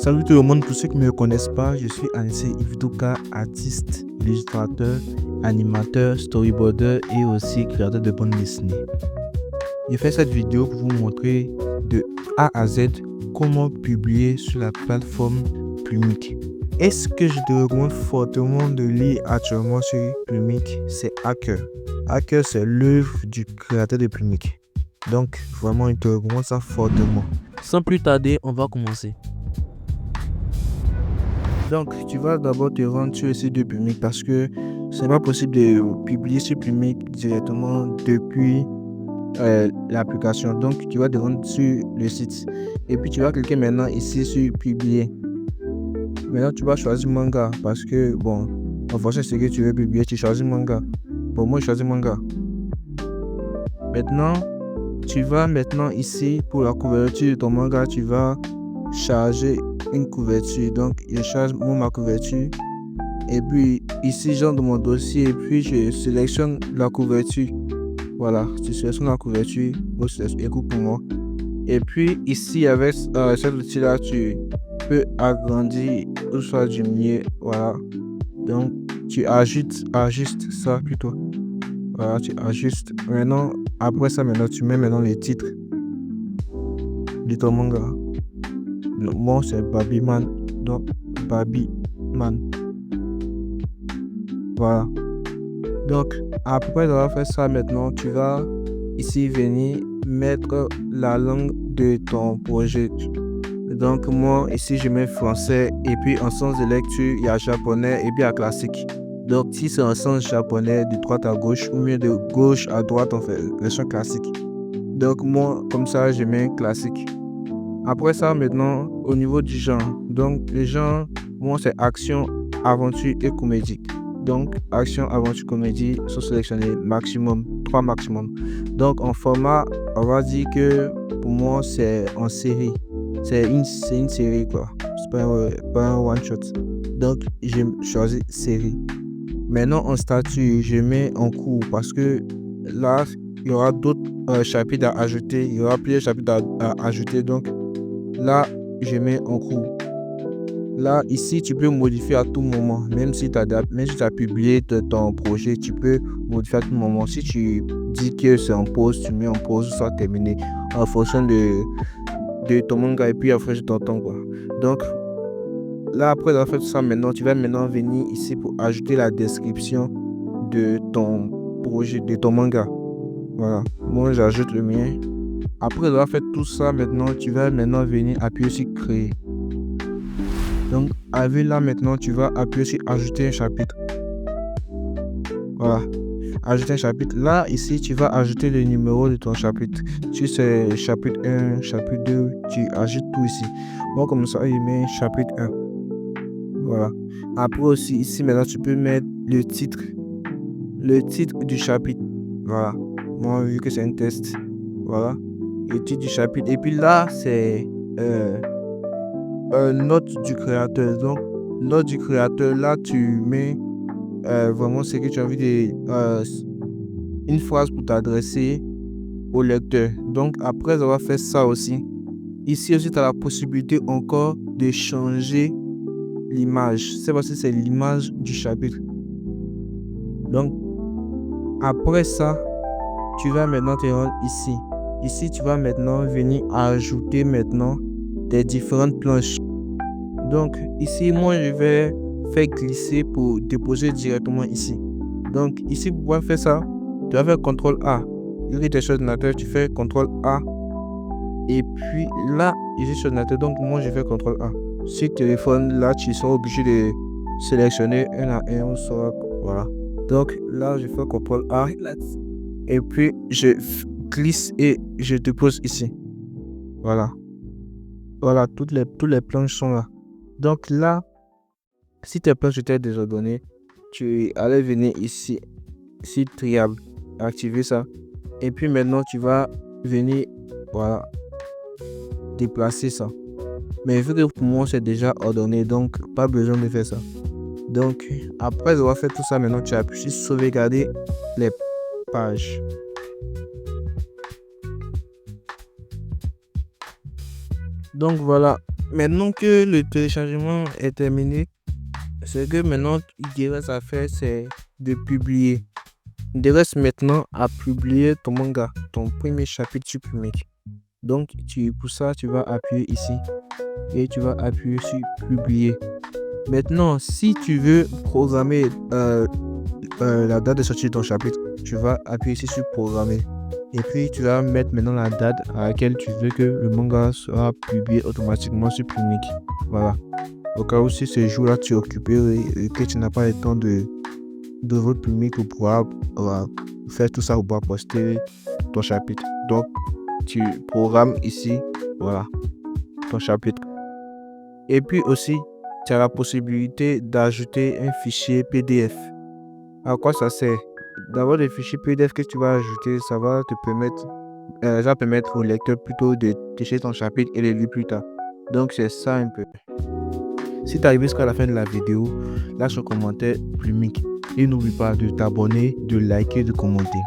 Salut tout le monde, pour ceux qui ne me connaissent pas, je suis Anissé Ivduka, artiste, illustrateur, animateur, storyboarder et aussi créateur de bandes dessinées. Je fais cette vidéo pour vous montrer de A à Z comment publier sur la plateforme Plumic. Et ce que je te recommande fortement de lire actuellement sur Plumic, c'est Hacker. Hacker, c'est l'œuvre du créateur de Plumic. Donc vraiment, je te recommande ça fortement. Sans plus tarder, on va commencer. Donc, tu vas d'abord te rendre sur le site de Plumic parce que ce n'est pas possible de publier sur Plumic directement depuis l'application. Donc, tu vas te rendre sur le site et puis tu vas cliquer maintenant ici sur publier. Maintenant, tu vas choisir manga parce que, bon, en fonction de ce que tu veux publier, tu choisis manga. Pour moi, je choisis manga. Maintenant, tu vas maintenant ici pour la couverture de ton manga, tu vas charger une couverture. Donc je charge ma couverture et puis ici j'entre dans mon dossier et puis je sélectionne la couverture. Voilà, tu sélectionnes la couverture, écoute pour moi. Et puis ici avec cet outil là tu peux agrandir ou soit diminuer. Voilà, donc tu ajustes ça plutôt. Voilà, tu ajustes. Maintenant, après ça, tu mets maintenant les titres de ton manga. Moi, c'est Babyman. Donc, Babyman. Voilà. Donc, après avoir fait ça, maintenant, tu vas ici venir mettre la langue de ton projet. Donc, moi, ici, je mets français. Et puis, en sens de lecture, il y a japonais et puis il y a classique. Donc, si c'est en sens japonais, de droite à gauche, ou bien de gauche à droite, on fait version classique. Donc, moi, comme ça, je mets classique. Après ça, maintenant, au niveau du genre. Donc, le genre, moi, c'est action, aventure et comédie. Donc, action, aventure, comédie sont sélectionnés maximum, 3 maximum. Donc, en format, on va dire que pour moi, c'est en série. C'est une série, quoi. C'est pas un one-shot. Donc, j'ai choisi série. Maintenant, en statut, je mets en cours parce que là, il y aura d'autres chapitres à ajouter. Il y aura plusieurs chapitres à ajouter. Donc, là, je mets en cours. Là, ici, tu peux modifier à tout moment. Même si tu as publié ton projet, tu peux modifier à tout moment. Si tu dis que c'est en pause, tu mets en pause, soit terminé. En fonction de ton manga et puis en fonction de ton temps, quoi. Donc, là, après avoir fait tout ça, maintenant, tu vas maintenant venir ici pour ajouter la description de ton projet, de ton manga. Voilà. Moi, j'ajoute le mien. Après avoir fait tout ça, maintenant, tu vas maintenant venir appuyer sur créer. Donc, avec là, maintenant, tu vas appuyer sur ajouter un chapitre. Voilà. Ajouter un chapitre. Là, ici, tu vas ajouter le numéro de ton chapitre. Si c'est chapitre 1, chapitre 2, tu ajoutes tout ici. Moi, comme ça, je mets chapitre 1. Voilà. Après aussi, ici, maintenant, tu peux mettre le titre. Le titre du chapitre. Voilà. Moi, vu que c'est un test. Voilà. Le titre du chapitre. Et puis là, c'est note du créateur. Donc, note du créateur, là, tu mets vraiment ce que tu as envie de... une phrase pour t'adresser au lecteur. Donc, après avoir fait ça aussi, ici aussi, tu as la possibilité encore de changer l'image. C'est parce que c'est l'image du chapitre. Donc, après ça, tu vas maintenant te rendre ici. Ici, tu vas maintenant venir ajouter maintenant des différentes planches. Donc, ici, moi, je vais faire glisser pour déposer directement ici. Donc, ici, pour pouvoir faire ça, tu vas faire CTRL A. Vu que tu es sur l'ordinateur, tu fais CTRL A. Et puis là, ici sur l'ordinateur, donc moi, je fais CTRL A. Sur le téléphone, là, tu seras obligé de sélectionner un à un. Voilà. Donc, là, je fais CTRL A. Et puis, je glisse et je dépose ici. Voilà. Voilà, toutes les planches sont là. Donc là, si tes planches étaient désordonnées, tu allais venir ici, triable, activer ça. Et puis maintenant, tu vas venir, voilà, déplacer ça. Mais vu que pour moi, c'est déjà ordonné, donc pas besoin de faire ça. Donc, après avoir fait tout ça, maintenant, tu appuies sur sauvegarder les pages. Donc voilà, Maintenant que le téléchargement est terminé, ce que maintenant il te reste à faire, c'est de publier. Il te reste maintenant à publier ton manga, ton premier chapitre sur Plumik. Donc, pour ça, tu vas appuyer ici et tu vas appuyer sur publier. Maintenant, si tu veux programmer la date de sortie de ton chapitre, tu vas appuyer ici sur programmer. Et puis, tu vas mettre maintenant la date à laquelle tu veux que le manga sera publié automatiquement sur Plumik. Voilà. Au cas où si ce jour-là tu es occupé et que tu n'as pas le temps de votre Plumik pour pouvoir faire tout ça ou pouvoir poster ton chapitre. Donc, tu programmes ici, voilà, ton chapitre. Et puis aussi, tu as la possibilité d'ajouter un fichier PDF. À quoi ça sert? D'abord, le fichier PDF que tu vas ajouter, ça va permettre au lecteur plutôt de télécharger ton chapitre et le lire plus tard. Donc, c'est ça un peu. Si tu es arrivé jusqu'à la fin de la vidéo, lâche un commentaire Plumik. Et n'oublie pas de t'abonner, de liker, de commenter.